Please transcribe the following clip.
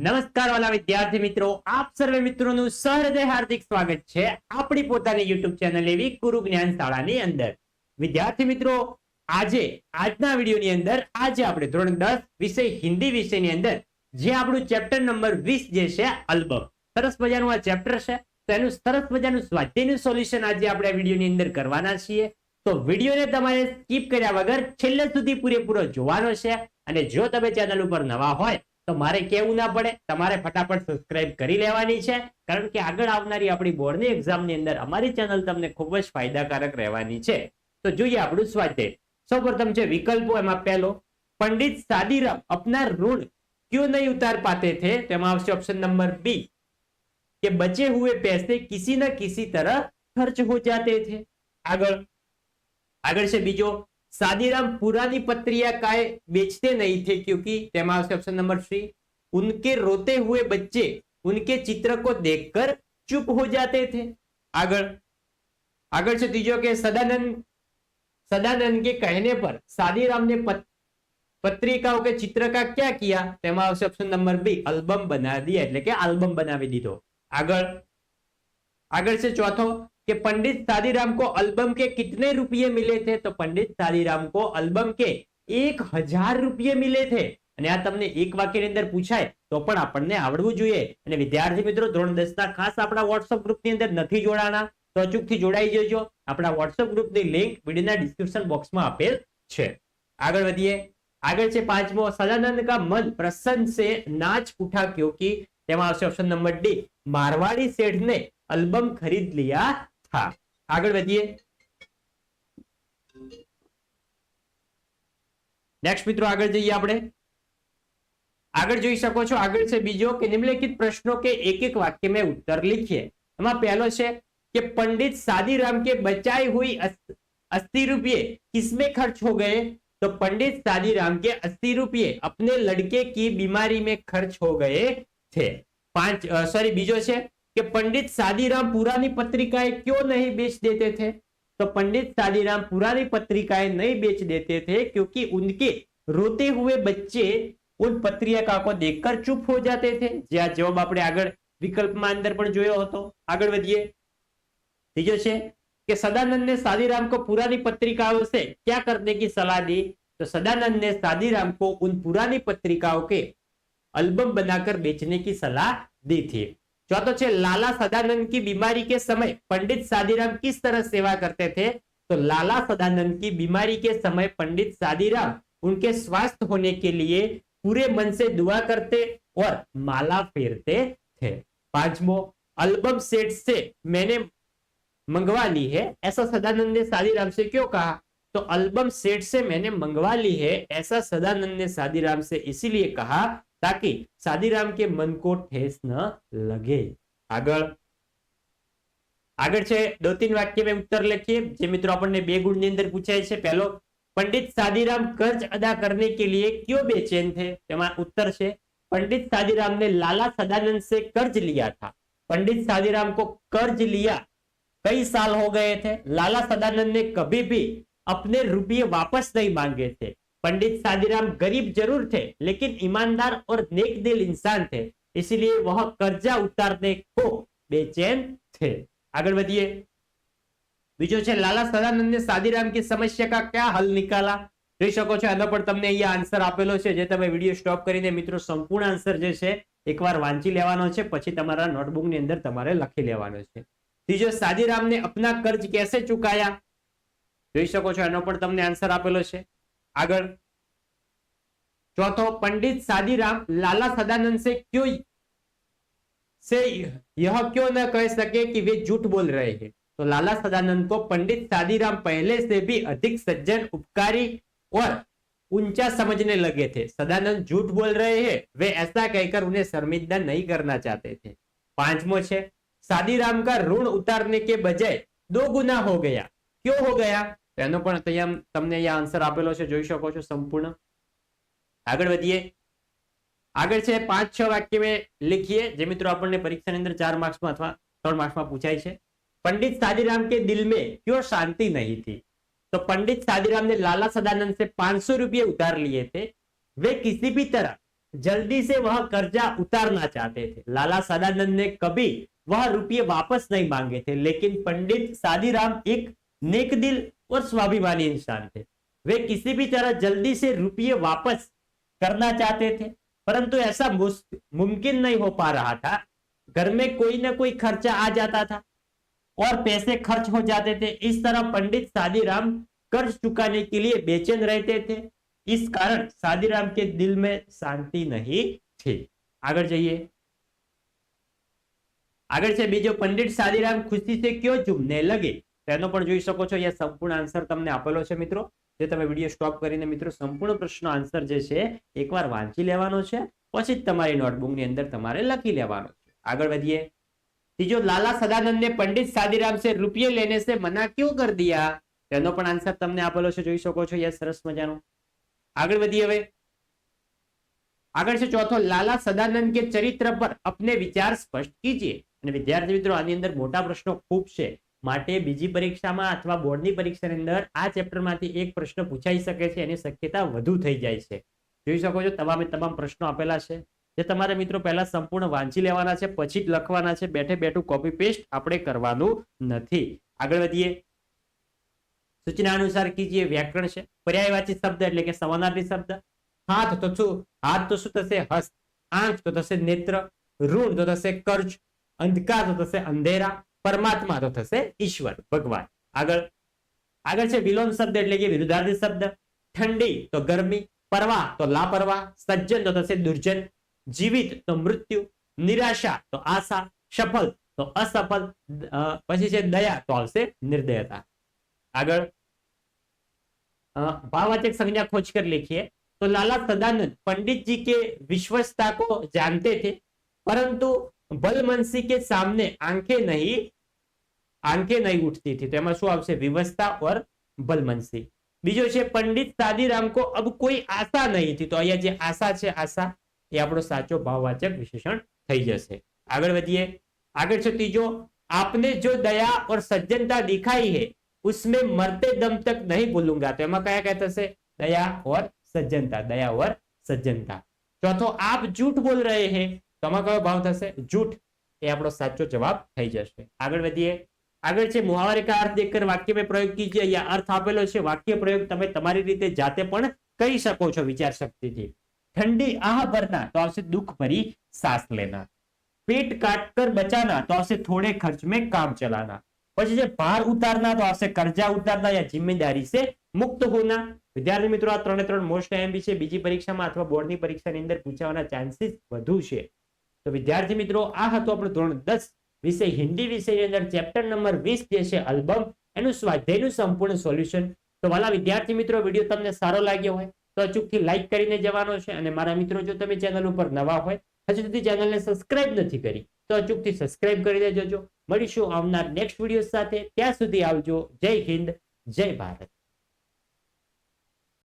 નમસ્કાર વાલા વિદ્યાર્થી મિત્રો, આપ સર્વે મિત્રોનું સહૃદય હાર્દિક સ્વાગત છે આપણી પોતાની યુટ્યુબ ચેનલ એવી ગુરુ જ્ઞાન શાળાની અંદર. વિદ્યાર્થી મિત્રો, આજના વિડીયોની અંદર આજે આપણે ધોરણ 10 વિષય હિન્દી વિષયની અંદર જે આપણું ચેપ્ટર નંબર 20 જે છે અલ્બમ, સરસ મજાનું આ ચેપ્ટર છે. તો એનું સરસ મજાનું સ્વાધ્યાયનું સોલ્યુશન આજે આપણે આ વિડીયોની અંદર કરવાના છીએ. તો વિડીયોને તમારે સ્કીપ કર્યા વગર છેલ્લે સુધી પૂરેપૂરો જોવાનો છે. અને જો તમે ચેનલ ઉપર નવા હોય તો મારે કેવું ના પડે, તમારે ફટાફટ સબસ્ક્રાઇબ કરી લેવાની છે. કારણ કે આગળ આવનારી આપણી બોર્ડની એક્ઝામની અંદર અમારી ચેનલ તમને ખૂબ જ ફાયદાકારક રહેવાની છે. તો જોઈએ આપણું સ્વાધ્યાય. સૌપ્રથમ છે વિકલ્પો. એમાં પહેલો, पंडित शादीराम अपना ऋण क्यों नहीं उतार पाते थे? તેમાં આવશે ઓપ્શન નંબર बी कि बचे हुए पैसे किसी न किसी तरह खर्च हो जाते थे. આગળ છે બીજો, शादीराम पुरानी पत्रियां काय बेचते नहीं थे क्योंकि તેમાં આવશે ऑप्शन नंबर 3 उनके रोते हुए बच्चे उनके चित्र को देखकर चुप हो जाते थे. આગળ છે ત્રીજો કે सदानंद के कहने पर शादीराम ने पत्रिकाओं के चित्र का क्या किया? તેમાં આવશે ऑप्शन नंबर बी एल्बम बना दिया, એટલે કે આલ્બમ બનાવી દીધો. આગળ છે ચોથો कि पंडित शादीराम को एल्बम के कितने रुपये मिले थे? तो पंडित शादीराम को एल्बम के 1000 रुपये मिले थे. અને આ તમને એક વાક્યની અંદર પૂછાય તો પણ આપણને આવડવું જોઈએ. અને વિદ્યાર્થી મિત્રો, ધોરણ 10 ના ખાસ આપણા WhatsApp ગ્રુપની અંદર નથી જોડાણા તો અચૂકથી જોડાઈ જજો. આપણા WhatsApp ગ્રુપની લિંક વિડિયોના ડિસ્ક્રિપ્શન બોક્સમાં આપેલ છે. આગળ વધીએ. આગળ છે પાંચમો, સદાનંદ का मन प्रसन्न से नाच उठा क्योंकि તેમાં આવશે ઓપ્શન નંબર ડી मारवाड़ी सेठ ने एल्बम खरीद लिया था. આગળ વધીએ. નેક્સ્ટ મિત્રો આગળ જઈએ આપણે. આગળ જોઈ શકો છો, આગળ છે બીજો કે निम्नलिखित प्रश्नों के एक एक वाक्य में उत्तर लिखिए. એમાં પહેલો છે कि पंडित शादीराम के बचाई हुई 80 रुपये किसमें खर्च हो गए? तो पंडित शादीराम के 80 रुपये अपने लड़के की बीमारी में खर्च हो गए थे. बीजो છે कि पंडित शादीराम पुरानी पत्रिकाएं क्यों नहीं बेच देते थे? तो पंडित शादीराम पुरानी पत्रिकाएं नहीं बेच देते थे क्योंकि उनके रोते हुए बच्चे उन पत्रिका को देखकर चुप हो जाते थे. જે આ જવાબ આપણે આગળ વિકલ્પમાં અંદર પણ જોયો હતો. આગળ વધીએ. ત્રીજો છે कि सदानंद ने शादीराम को पुरानी पत्रिकाओं से क्या करने की सलाह दी? तो सदानंद ने शादीराम को उन पुरानी पत्रिकाओं के एल्बम बनाकर बेचने की सलाह दी थी. चौथा है लाला सदानंद की बीमारी के समय पंडित शादीराम किस तरह सेवा करते थे? तो लाला सदानंद की बीमारी के समय पंडित शादीराम उनके स्वास्थ्य होने के लिए पूरे मन से दुआ करते और माला फेरते थे. पांचवो, एल्बम सेट से मैंने मंगवा ली है, ऐसा सदानंद ने शादीराम से क्यों कहा? तो एल्बम सेट से मैंने मंगवा ली है ऐसा सदानंद ने शादीराम से इसीलिए कहा ताकि शादीराम के मन को ठेस न लगे. આગળ છે 2-3 વાક્ય में उत्तर लिखिए. જે મિત્રો આપણને 2 ગુણની અંદર પૂછાય છે. પહેલો, पंडित शादीराम कर्ज अदा करने के लिए क्यों बेचैन थे? તેમાં उत्तर છે पंडित शादीराम ने लाला सदानंद से कर्ज लिया था. पंडित शादीराम को कर्ज लिया कई साल हो गए थे. लाला सदानंद ने कभी भी अपने रुपये वापस नहीं मांगे थे. पंडित शादीराम गरीब जरूर थे लेकिन ईमानदार और नेक दिल इंसान थे, इसलिए वह कर्जा उतारने को बेचैन थे. आगे बढ़िए. बीजो છે लाला सदानंद ने शादीराम की समस्या का क्या हल निकाला? જોઈ શકો છો આનો પણ તમને અહીંયા આન્સર આપેલો છે, જે તમે વિડિયો સ્ટોપ કરીને મિત્રો સંપૂર્ણ આન્સર જે છે એકવાર વાંચી લેવાનો છે, પછી તમારા નોટબુક ની અંદર તમારે લખી લેવાનો છે. ત્રીજો, शादीराम ने अपना कर्ज कैसे चुकाया? જોઈ શકો છો આનો પણ તમને આન્સર આપેલો છે. આગળ चौथो, पंडित शादीराम लाला सदानंद से यह क्यों न कह सके कि वे झूठ बोल रहे हैं? तो लाला सदानंद को पंडित शादीराम पहले से भी अधिक सज्जन, उपकारी और ऊंचा समझने लगे थे. सदानंद झूठ बोल रहे हैं वे ऐसा कहकर उन्हें शर्मिंदा नहीं करना चाहते थे. पांचवो है शादीराम का ऋण उतारने के बजाय 2 गुना हो गया. क्यों हो गया? એનો પણ તમને અહીંયા આન્સર આપેલો છે, જોઈ શકો છો સંપૂર્ણ. આગળ વધીએ. આગળ છે 5-6 વાક્ય में लिखिए. જે મિત્રો આપણને પરીક્ષાની અંદર 4 માર્ક્સમાં અથવા 3 માર્ક્સમાં પૂછાય છે. पंडित शादीराम के दिल में क्यों शांति नहीं थी? तो पंडित शादीराम ने लाला सदानंद से 500 रुपये उधार लिए थे. वे किसी भी तरह जल्दी से वह कर्जा उतारना चाहते थे। लाला सदानंद ने कभी वह रुपये वापस नहीं मांगे थे, लेकिन पंडित सादीराम एक नेक दिल और स्वाभिमानी इंसान थे। वे किसी भी तरह जल्दी से रुपये वापस करना चाहते थे, परंतु ऐसा मुमकिन नहीं हो पा रहा था। घर में कोई ना कोई खर्चा आ जाता था और पैसे खर्च हो जाते थे। इस तरह पंडित सादीराम कर्ज चुकाने के लिए बेचैन रहते थे। इस कारण सादीराम के दिल में शांति नहीं थी। आगे जाइए। આગળ છે બીજો, પંડિત સાદીરામ ખુશી से क्यों झूमने लगे? તેનો પણ જોઈ શકો છો, અહીંયા સંપૂર્ણ આન્સર તમને આપેલો છે મિત્રો, જે તમે વિડીયો સ્ટોપ કરીને મિત્રો સંપૂર્ણ પ્રશ્નનો આન્સર જે છે એકવાર વાંચી લેવાનો છે, પછી જ તમારી નોટબુકની અંદર તમારે લખી લેવાનો છે। આગળ વધીએ। तीजो, लाला सदानंद ने पंडित सादीराम से रुपये लेने से मना क्यों कर दिया? તેનો પણ આન્સર તમને આપેલો છે, જોઈ શકો છો, યસ, સરસ મજાનો। આગળ વધીએ હવે। આગળ છે ચોથો, લાલા સદાનંદ के चरित्र पर अपने विचार स्पष्ट कीजिए। અને વિદ્યાર્થી મિત્રો આની અંદર મોટા પ્રશ્નો ખૂબ છે, માટે બીજી પરીક્ષામાં અથવા બોર્ડની પરીક્ષાની અંદર આ ચેપ્ટરમાંથી એક પ્રશ્ન પૂછાઈ શકે છે, એની શક્યતા વધુ થઈ જાય છે। જોઈ શકો છો તમામે તમામ પ્રશ્નો આપેલા છે, જે તમારે મિત્રો પહેલા સંપૂર્ણ વાંચી લેવાના છે, પછી જ લખવાના છે। બેઠે બેઠું કોપી પેસ્ટ આપણે કરવાનું નથી। આગળ વધીએ। સૂચના અનુસાર कीजिए व्याकरण છે, પર્યાયવાચી શબ્દ એટલે કે સમાનાર્થી શબ્દ। હાથ તો શું થશે? હસ્ત। આંખ તો થશે નેત્ર। ઋણ તો થશે કર્જ। અંધકાર તો થશે અંધેરા। પરમાત્મા તો થશે ઈશ્વર, ભગવાન। આગળ છે વિલોમ શબ્દ એટલે કે વિરુદ્ધાર્થી શબ્દ। ઠંડી તો ગરમી। પરવા તો લાપરવાહ। સજ્જન તો થશે દુર્જન। જીવિત તો મૃત્યુ। નિરાશા તો આશા। સફળ તો અસફળ। પછી છે દયા તો આવશે નિર્દયતા। આગળ भाववाचक संज्ञा खोजकर लिखिए। तो लाला सदानंद पंडित जी के विश्वसता को जानते थे, परंतु बलमनसी के सामने आंखें नहीं उठती थी। तो एમાં શું આવશે? વિવશતા और बलमनसी। બીજો છે पंडित सादीराम को अब कोई आशा नहीं थी। तो અહીંયા જે આશા છે, આશા એ આપણો સાચો ભાવવાચક વિશેષણ થઈ જશે। આગળ વધીએ। આગળ છે ત્રીજો, आपने जो दया और सज्जनता दिखाई है उसमें मरते दम तक नहीं भूलूंगा। तो એમાં કયા કયા થશે? दया और सज्जनता, दया और सज्जनता। चौथो, आप झूठ बोल रहे हैं। तो આમાં કયો ભાવ થશે? झूठ। એ આપણો સાચો જવાબ થઈ જશે। આગળ વધીએ। આગળ છે મુહાવરે का अर्थ देखकर वाक्य में प्रयोग कीजिए। या अर्થ આપેલો છે, વાક્ય પ્રયોગ તમે તમારી રીતે જાતે પણ કરી શકો છો વિચાર શક્તિથી। ठंडी आह भरना तो આવશે दुख भरी सांस लेना। पेट काट कर बचाना तो આવશે थोड़े खर्च में काम चलाना। પછી જે ભાર ઉતારના તો આવશે कर्जा उतारना या जिम्मेदारी से मुक्त होना। વિદ્યાર્થી મિત્રો આ 3 મોસ્ટ એમબી છે, બીજી પરીક્ષામાં અથવા બોર્ડની પરીક્ષાની અંદર પૂછાવાના ચાન્સીસ વધુ છે। તો વિદ્યાર્થી મિત્રો આ હતો આપણો ધોરણ 10 વિષય હિન્દી વિષયની અંદર ચેપ્ટર નંબર 20 જે છે અલ્બમ, એનું સ્વાધ્યાયનું સંપૂર્ણ સોલ્યુશન। તો વાલા વિદ્યાર્થી મિત્રો, વિડીયો તમને સારો લાગ્યો હોય તો અચૂકથી લાઈક કરીને જવાનો છે। અને મારા મિત્રો, જો તમે ચેનલ ઉપર નવા હોય, હજુ સુધી ચેનલને સબસ્ક્રાઇબ નથી કરી, તો અચૂકથી સબસ્ક્રાઇબ કરી દેજો। મળીશું આવનાર નેક્સ્ટ વિડીયો સાથે, ત્યાં સુધી આવજો। જય હિન્દ, જય ભારત।